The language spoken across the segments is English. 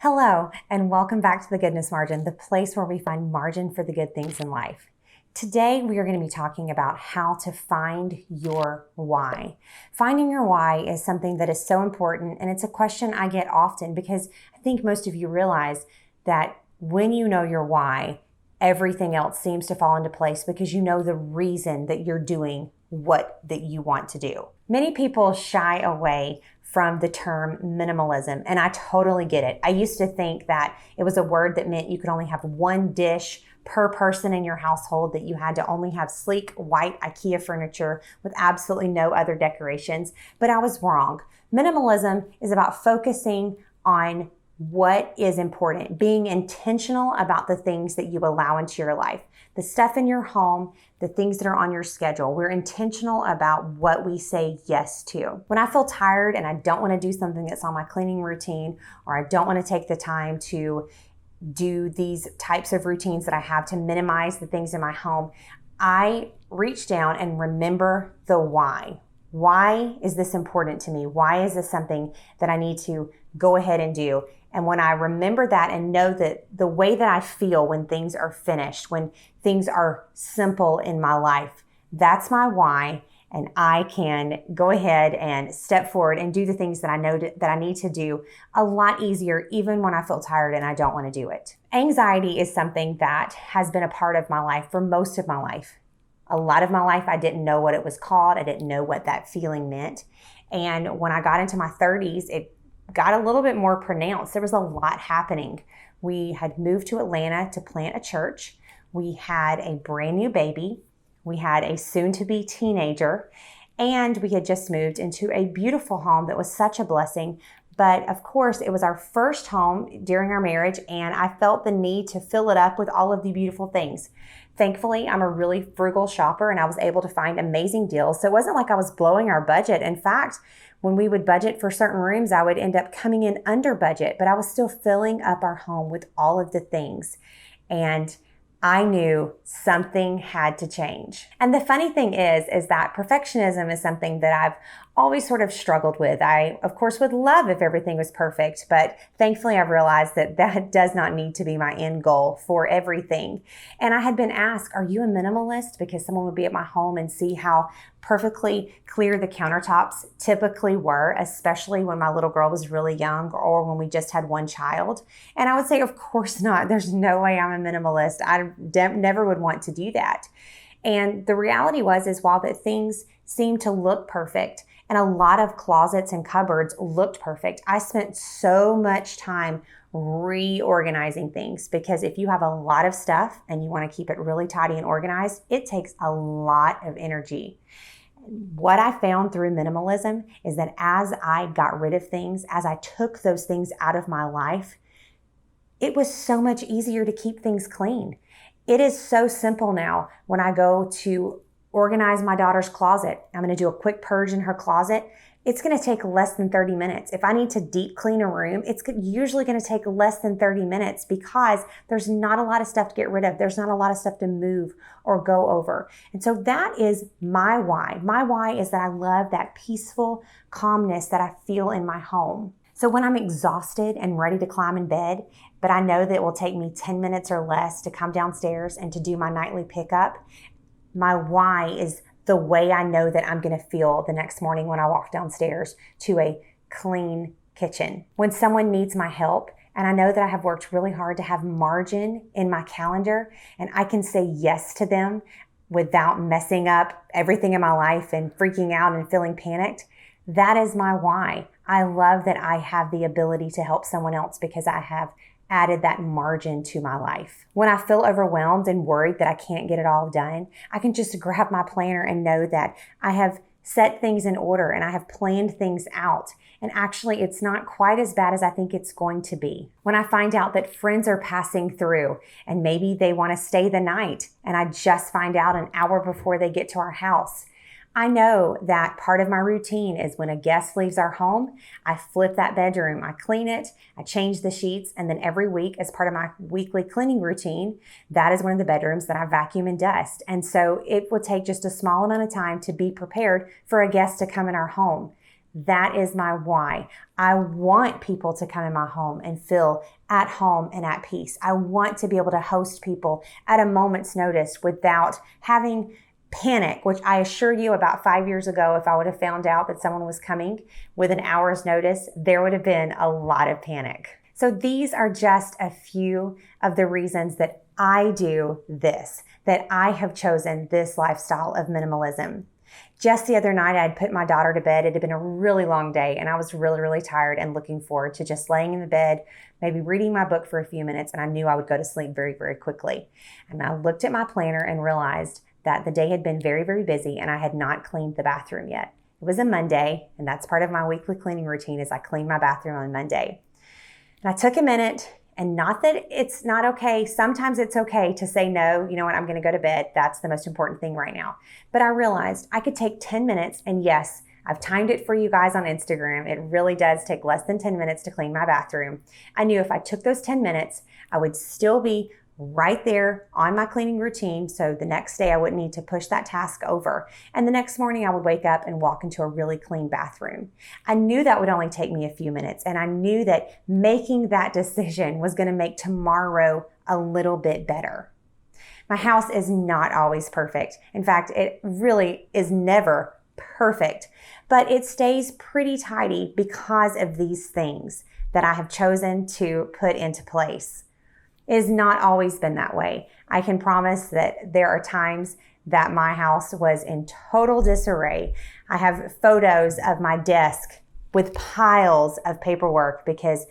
Hello, and welcome back to The Goodness Margin, the place where we find margin for the good things in life. Today, we are going to be talking about how to find your why. Finding your why is something that is so important, and it's a question I get often because I think most of you realize that when you know your why, everything else seems to fall into place because you know the reason that you're doing what that you want to do. Many people shy away from the term minimalism, and I totally get it. I used to think that it was a word that meant you could only have one dish per person in your household, that you had to only have sleek white IKEA furniture with absolutely no other decorations, but I was wrong. Minimalism is about focusing on what is important, being intentional about the things that you allow into your life, the stuff in your home, the things that are on your schedule. We're intentional about what we say yes to. When I feel tired and I don't want to do something that's on my cleaning routine, or I don't want to take the time to do these types of routines that I have to minimize the things in my home, I reach down and remember the why. Why is this important to me? Why is this something that I need to go ahead and do? And when I remember that and know that the way that I feel when things are finished, when things are simple in my life, that's my why. And I can go ahead and step forward and do the things that I know that I need to do a lot easier, even when I feel tired and I don't want to do it. Anxiety is something that has been a part of my life for most of my life. A lot of my life, I didn't know what it was called. I didn't know what that feeling meant. And when I got into my 30s, it got a little bit more pronounced. There was a lot happening. We had moved to Atlanta to plant a church. We had a brand new baby. We had a soon-to-be teenager. And we had just moved into a beautiful home that was such a blessing. But of course, it was our first home during our marriage, and I felt the need to fill it up with all of the beautiful things. Thankfully, I'm a really frugal shopper, and I was able to find amazing deals. So it wasn't like I was blowing our budget. In fact, when we would budget for certain rooms, I would end up coming in under budget, but I was still filling up our home with all of the things. And I knew something had to change. And the funny thing is that perfectionism is something that I've always sort of struggled with. I, of course, would love if everything was perfect, but thankfully I've realized that that does not need to be my end goal for everything. And I had been asked, are you a minimalist? Because someone would be at my home and see how perfectly clear the countertops typically were, especially when my little girl was really young or when we just had one child. And I would say, of course not. There's no way I'm a minimalist. I never would want to do that. And the reality is while that things seemed to look perfect and a lot of closets and cupboards looked perfect, I spent so much time reorganizing things, because if you have a lot of stuff and you want to keep it really tidy and organized, it takes a lot of energy. What I found through minimalism is that as I got rid of things, as I took those things out of my life, it was so much easier to keep things clean. It is so simple now when I go to organize my daughter's closet. I'm going to do a quick purge in her closet. It's going to take less than 30 minutes. If I need to deep clean a room, it's usually going to take less than 30 minutes because there's not a lot of stuff to get rid of. There's not a lot of stuff to move or go over. And so that is my why. My why is that I love that peaceful calmness that I feel in my home. So when I'm exhausted and ready to climb in bed, but I know that it will take me 10 minutes or less to come downstairs and to do my nightly pickup, my why is the way I know that I'm going to feel the next morning when I walk downstairs to a clean kitchen. When someone needs my help, and I know that I have worked really hard to have margin in my calendar, and I can say yes to them without messing up everything in my life and freaking out and feeling panicked, that is my why. I love that I have the ability to help someone else because I have added that margin to my life. When I feel overwhelmed and worried that I can't get it all done, I can just grab my planner and know that I have set things in order and I have planned things out. And actually, it's not quite as bad as I think it's going to be. When I find out that friends are passing through and maybe they want to stay the night and I just find out an hour before they get to our house, I know that part of my routine is when a guest leaves our home, I flip that bedroom, I clean it, I change the sheets, and then every week as part of my weekly cleaning routine, that is one of the bedrooms that I vacuum and dust. And so it will take just a small amount of time to be prepared for a guest to come in our home. That is my why. I want people to come in my home and feel at home and at peace. I want to be able to host people at a moment's notice without having panic, which I assure you about 5 years ago, if I would have found out that someone was coming with an hour's notice, there would have been a lot of panic. So these are just a few of the reasons that I do this, that I have chosen this lifestyle of minimalism. Just the other night, I had put my daughter to bed. It had been a really long day, and I was really, really tired and looking forward to just laying in the bed, maybe reading my book for a few minutes, and I knew I would go to sleep very, very quickly. And I looked at my planner and realized that the day had been very, very busy, and I had not cleaned the bathroom yet. It was a Monday, and that's part of my weekly cleaning routine is I clean my bathroom on Monday. And I took a minute, and not that it's not okay. Sometimes it's okay to say no. You know what? I'm going to go to bed. That's the most important thing right now. But I realized I could take 10 minutes, and yes, I've timed it for you guys on Instagram. It really does take less than 10 minutes to clean my bathroom. I knew if I took those 10 minutes, I would still be right there on my cleaning routine. So the next day I wouldn't need to push that task over. And the next morning I would wake up and walk into a really clean bathroom. I knew that would only take me a few minutes. And I knew that making that decision was going to make tomorrow a little bit better. My house is not always perfect. In fact, it really is never perfect, but it stays pretty tidy because of these things that I have chosen to put into place. It has not always been that way. I can promise that there are times that my house was in total disarray. I have photos of my desk with piles of paperwork because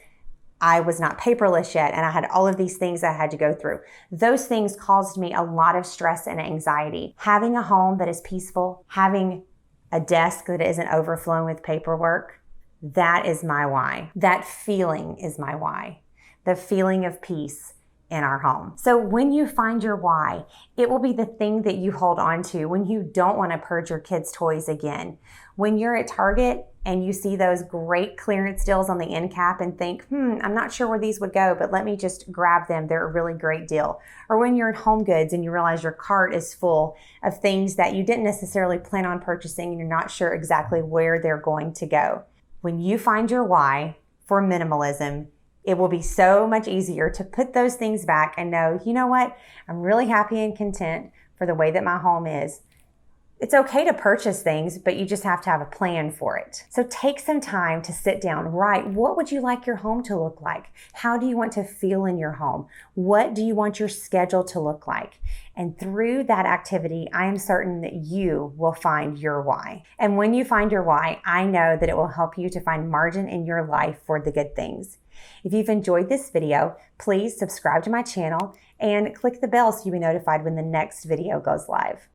I was not paperless yet and I had all of these things I had to go through. Those things caused me a lot of stress and anxiety. Having a home that is peaceful, having a desk that isn't overflowing with paperwork, that is my why. That feeling is my why. The feeling of peace in our home. So when you find your why, it will be the thing that you hold on to when you don't want to purge your kids' toys again. When you're at Target and you see those great clearance deals on the end cap and think, I'm not sure where these would go, but let me just grab them. They're a really great deal. Or when you're at Home Goods and you realize your cart is full of things that you didn't necessarily plan on purchasing and you're not sure exactly where they're going to go. When you find your why for minimalism, it will be so much easier to put those things back and know, you know what? I'm really happy and content for the way that my home is. It's okay to purchase things, but you just have to have a plan for it. So take some time to sit down, write, what would you like your home to look like? How do you want to feel in your home? What do you want your schedule to look like? And through that activity, I am certain that you will find your why. And when you find your why, I know that it will help you to find margin in your life for the good things. If you've enjoyed this video, please subscribe to my channel and click the bell so you'll be notified when the next video goes live.